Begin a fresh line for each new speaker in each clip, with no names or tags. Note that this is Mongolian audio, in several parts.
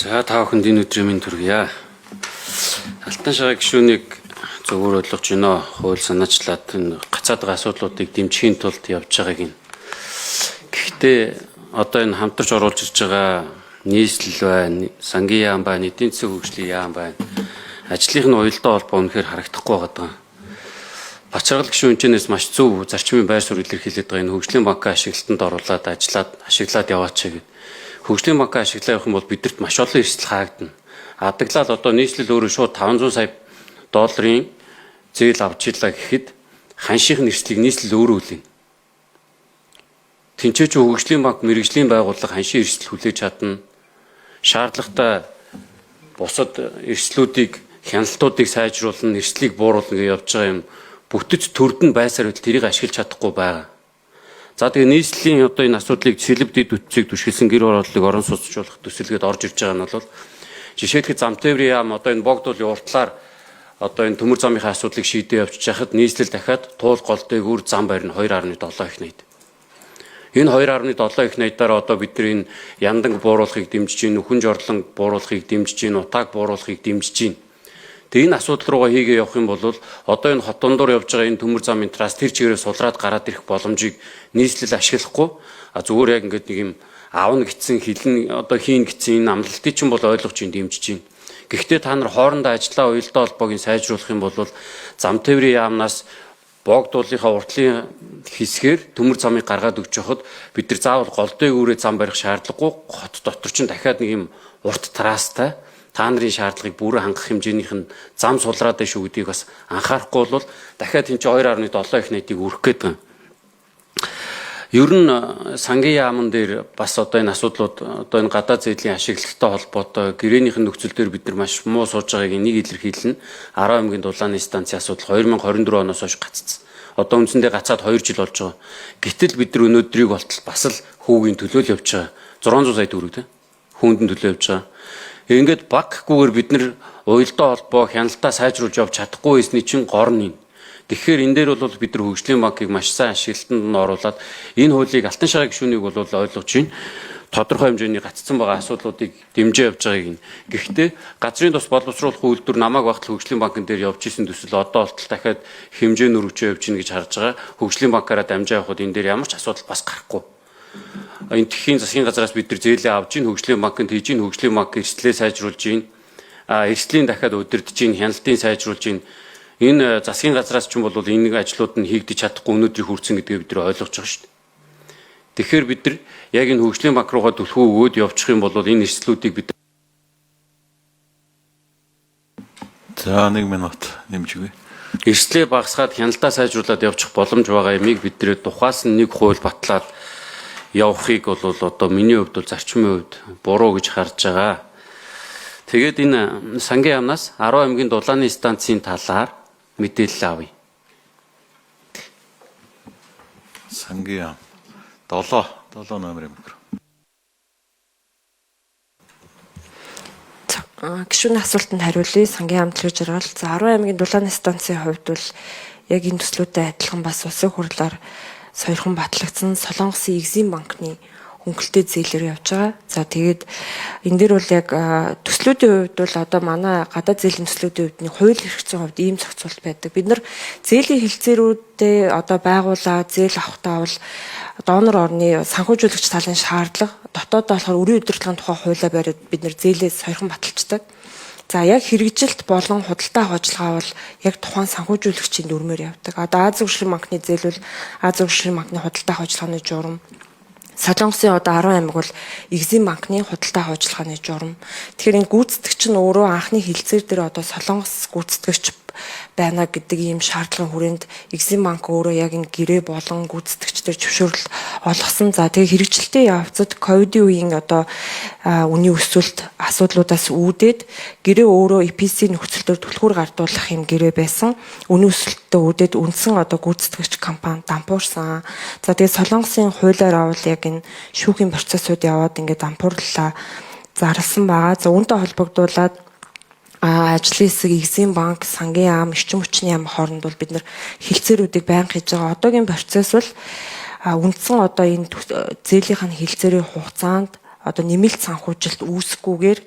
За та бүхэнд энэ өдрийн минь төргийа. Алтан шагаа гишүүнийг зөвөр ойлгож гинөө. Хууль санаачлаад энэ гацаад байгаа асуудлуудыг дэмжихийн тулд явж байгааг нь. Гэхдээ одоо энэ хамтарч оруулж ирж байгаа нийслэл байна, сангийн яам байна, эдийн засгийн хөгжлийн яам байна. Ажлынх нь уялдаа холбоо үнэхээр харагдахгүй байгаа. Бачаргал гишүүн энэс маш зөв зарчмын байр суурь илэрхийлээд байгаа энэ хөгжлийн банкын ашиглалтанд оруулаад ашиглаад яваач гэдэг. Хөгжлийн банкын ашиглаа явах юм бол бидэрт маш олон эрсдэл хаагдана. Адаглал одоо нийслэл өөрөө шууд 500 сая долларын зээл авч ирлаа гэхэд ханшийн эрсдлийг нийслэл өөрөө үлээнэ. Тинчээч хөгжлийн банк мэрэгжлийн байгууллага ханшийн эрсдэл хүлээж чадна. Шаардлагатай бусад эрсдлүүдийг хяналтуудыг сайжруулна, эрсдлийг бууруулна гэж явж байгаа юм. Бүтэц төрд нь байсаар үл тэрийг ашиглаж чадахгүй байгаа. За тэгээ нийслэлийн одоо энэ асуудлыг сэлб дэд үтцийг түшгэлсэн гэр оролдлыг орон сууцчлуулах төсөлгээд орж ирж байгаа нь бол жишээлбэл зам тээврийн яам одоо энэ богдуулын уртлаар одоо энэ төмөр замынхаа асуудлыг шийдээ явуулж байхад нийслэл дахиад туул гол дээгүүр зам байр нь 2.7 их найд. Энэ 2.7 их найдаар одоо бид нар энэ яндан бууруулахыг дэмжиж гин, нүхэн жорлон бууруулахыг дэмжиж гин, утааг бууруулахыг дэмжиж гин. Тэгээ энэ асуудал руугаа хийгээ явах юм бол одоо энэ хот дундуур явж байгаа энэ төмөр замын траст тэр чигээрээ сулраад гараад ирэх боломжийг нийслэл ашиглахгүй зүгээр яг ингээд нэг юм аавна гитсэн хилэн одоо хийн гитсэн энэ амлалтыг ч юм бол ойлгож ин дэмжиж гин. Гэхдээ та нар хоорондоо ажиллаа уялдаа холбоог нь сайжруулах юм бол зам тээврийн яамнаас богдуулынхаа уртлын хэсгээр төмөр замыг гаргаад өгч явахад бид нар заавал гол дээгүүрээ зам барих шаардлагагүй хот дотор чинь дахиад нэг юм урт трастай та нарын шаардлагыг бүрэн хангах хэмжээнийх нь зам сулраад байна шүү гэдгийг бас анхаарахгүй бол дахиад энэ 2.7 их найдыг өрөх гэдэг юм. Ер нь сангийн яамн дээр бас одоо энэ асуудлууд одоо энэ гадаад зээлийн ашиглалттай холбоотой гэрээнийхэн нөхцөл дээр бид нар маш муу сууж байгааг нэг илэрхийлнэ. 10 аймгийн дулааны станцын асуудал 2024 оноос хойш гаццсан. Одоо үндсэндээ гацаад 2 жил болж байгаа. Гэтэл бид нар өнөөдрийг болтол бас л хүүгийн төлөө л явж байгаа. 600 сая төгрөг тийм хүүндэн төлөө явж байгаа. Ингээд баггүйгээр бид нар уялдаа холбоо хяналтаа сайжруулж явж чадахгүй байсны чинь гор нь. Тэгэхээр энэ дээр бол бид нар хөгжлийн банкыг маш сайн ашиглалтанд нь оруулаад энэ хуулийг алтан шагаа гишүүнийг бол ойлгож байна. Тодорхой хэмжээний гаццсан байгаа асуудлуудыг дэмжиж явж байгааг нь. Гэхдээ газрын тус боловсруулах үйлдвэр намайг багтал хөгжлийн банкн дээр явж исэн төсөл одоо болтол дахиад хэмжээ нөрөвчөө явж гин гэж харж байгаа. Хөгжлийн банкаараа дамжаа явахад энэ дээр ямар ч асуудал бас гарахгүй. Энэ тхийн засгийн газраас бид нар зээлээ авж ийн хөгжлийн банкнд хийж ийн хөгжлийн банк эрсдлээ сайжруулж ийн эрсдлийн дахиад удирдах ийн хяналтын сайжруулж ийн энэ засгийн газраас ч юм бол энэ ажлууд нь хийгдэж чадахгүй өнөөдрийг хүрсэн гэдгийг бид нар ойлгож байгаа шүү дээ. Тэгэхээр бид нар яг энэ хөгжлийн банк руугаа түлхүү өгөөд явчих юм бол энэ эрсдлүүдийг бид
за 1 минут нэмж өгье.
Эрсдлээ багасгаад хяналтаа сайжруулад явчих боломж байгаа юмыг бид нэр тухаас нь нэг хууль батлаад явахыг бол одоо миний хувьд бол зарчмын хувьд буруу гэж харж байгаа. Тэгээд энэ сангийн яамнаас 10 аймгийн дулааны станцын талаар мэдээлэл авъя.
Сангийн яам 7 номерын микро.
Гишүүний асуултанд хариулъя. Сангийн яам төлөж орол. За 10 аймгийн дулааны станцын хувьд бол яг энэ төслүүдтэй адилхан бас улсын хурлаар сойрхон батлагдсан Солонгосын Экзим банкны хөнгөлтэй зээлээр явж байгаа. За тэгээд энэ дээр бол яг төслүүдийн хувьд бол одоо манай гадаад зээлийн төслүүдийн хувьд нэг хууль хэрэгцээ хувьд ийм зохицуулт байдаг. Бид нар зээлийн хэлцээрүүдэд одоо байгуулаад зээл авахтаа бол донор орны санхүүжуулагч талын шаардлага дотоодоо болохоор үрийн удирдлагын тухай хуулиа бариад бид нар зээлээс сойрхон баталцдаг. За яг хэрэгжилт болон худалдаа хожилгаа бол яг тухайн санхүүжуулагчийн дүрмээр явдаг. Одоо Аз хөгжлийн банкны зээл бол Аз хөгжлийн банкны худалдаа хожилгааны журам. Солонгосын одоо 10 аймаг бол Экзим банкны худалдаа хожилгааны журам. Тэгэхээр энэ гүйцэтгэгч нь өөрөө анхны хэлцээр дээр одоо Солонгос гүйцэтгэгч байна гэдэг ийм шаардлагын хүрээнд Экзим банк өөрөө яг энэ гэрээ болон гүйцэтгэгчдэр зөвшөөрөл олгосон. За тэгээ хэрэгжилтийн явцад ковидын үеийн одоо үнийн өсөлт асуудлуудаас үүдээд гэрээ өөрөө EPC нөхцөлөөр түлхүүр гардуулах юм гэрээ байсан. Үнийн өсөлтөд үүдээд үндсэн одоо гүйцэтгэгч компани дампуурсан. За тэгээ Солонгосын хуулиар авал яг энэ шүүхийн процессууд яваад ингээд дампуурлаа зарласан байгаа. За үүнтэй холбогдуулаад ажлын хэсэг Экзим банк, сангийн яам, эрчим хүчний яам хооронд бол бид нар хэлцээрүүдийг байнга хийж байгаа. Одоогийн процесс бол үндсэн одоо энэ зээлийнх нь хэлцээрийн хугацаанд одоо нэмэлт санхүүжилт үүсэхгүйгээр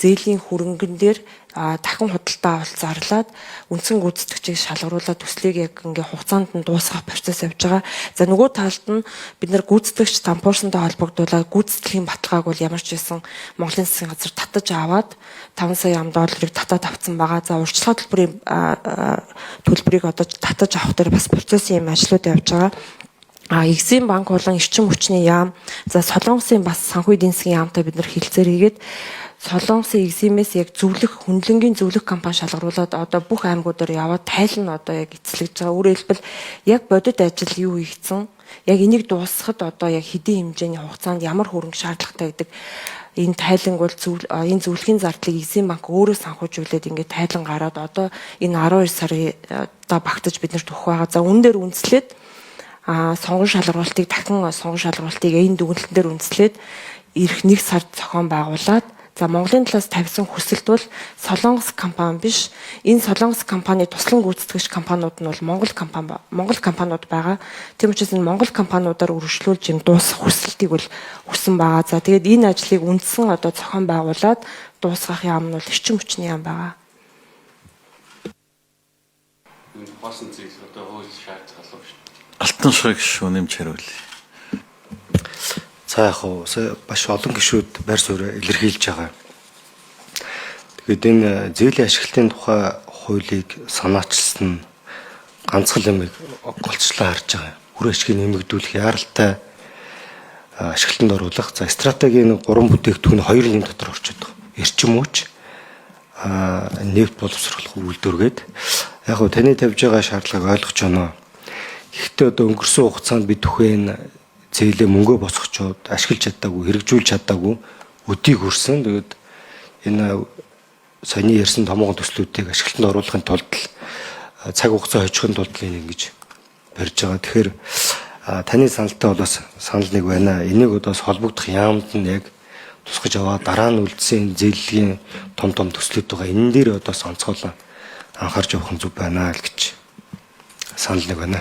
зээлийн хөрөнгөн дээр дахин худалдаа авалт зарлаад үндсэн гүйцэтгэгчийг шалгаруулаад төслийг яг ингээ хугацаанд нь дуусгах процесс явж байгаа. За нөгөө талд нь бид нар гүйцэтгэгч тампуурсантай холбогдуулаад гүйцэтгэлийн баталгааг бол ямар ч байсан Монголын засгийн газар татаж аваад 5 сая $5 татаад авсан байгаа. За урьдчилгаа төлбөрийг одоо татаж авах дээр бас процессын юм ажлууд явж байгаа. Экзим банк болон эрчим хүчний яам, за Солонгосын бас санхүү эдийн засгийн яамтай бид нар хилцээр хийгээд Солонгосын экзимээс яг хөндлөнгийн зөвлөх компани шалгаруулад одоо бүх аймагуудаар яваад тайл нь одоо яг эцэлж байгаа. Өөрөөр хэлбэл яг бодит ажил юу хийгдсэн, яг энийг дуусгахад одоо яг хэдийн хэмжээний хугацаанд ямар хөрөнгө шаардлагатай гэдэг энэ тайланг бол энэ зөвлөхийн зардлыг экзим банк өөрөө санхүүжүүлээд ингээд тайлан гараад одоо энэ 12 сарын одоо багтаж биднэрт өгөх байгаа. За үүн дээр үндэслээд сонгон шалгуулалтыг дахин сонгон шалгуулалтыг энэ дүгнэлтэн дээр үндэслээд ирэх 1 сард зохион байгуулад за Монголын талаас тавьсан хүсэлт бол Солонгос компани биш. Энэ Солонгос компани туслан гүйцэтгэгч компаниуд нь бол Монгол компаниуд байгаа. Тийм учраас энэ Монгол компаниудаар үргэлжлүүлж юм дуусгах хүсэлтийг бол хүсэн байгаа. За тэгээд энэ ажлыг үндсэн одоо зохион байгуулад дуусгах яам нь бол эрчим хүчний яам байгаа.
Энэ хоосон зүйл одоо хууль шаардлага алга шүү.
Алтан шог шүү нэмж хариулъя.
За яг уу маш олон гишүүд байр суурь илэрхийлж байгаа. Тэгээд энэ зээлийн ашиглалтын тухай хуулийг санаачилсан нь ганцхан юмыг голчлоо харж байгаа. Үр ашгийг нэмэгдүүлэх, яаралтай ашиглалтанд оруулах, за стратегийн 3 бүтээгдэхүүн 2 юм дотор орчод байгаа. Эрчим хүч, нефт боловсруулах үйлдвэргээд яг уу таны тавьж байгаа шаардлагыг ойлгож байна. Гэхдээ одоо өнгөрсөн хугацаанд бид түхэн зээлээ мөнгөө босгочоод ашиглаж чадаагүй, хэрэгжүүлж чадаагүй өдийг хүрсэн. Тэгээд энэ саяны ярьсан томоохон төслүүдийг ашиглалтанд оруулахын тулд цаг хугацаа хожихын тулд энэ ингэж барьж байгаа. Тэгэхээр таны саналтай бол бас санал нэг байна. Энийг одоос холбогдох яамд нь яг тусгаж аваад дараа нь үлдсэн зээлийн том төслүүд байгаа. Энэ дээр одоос онцгойлон анхаарч явах нь зөв байна л гэж санал нэг байна.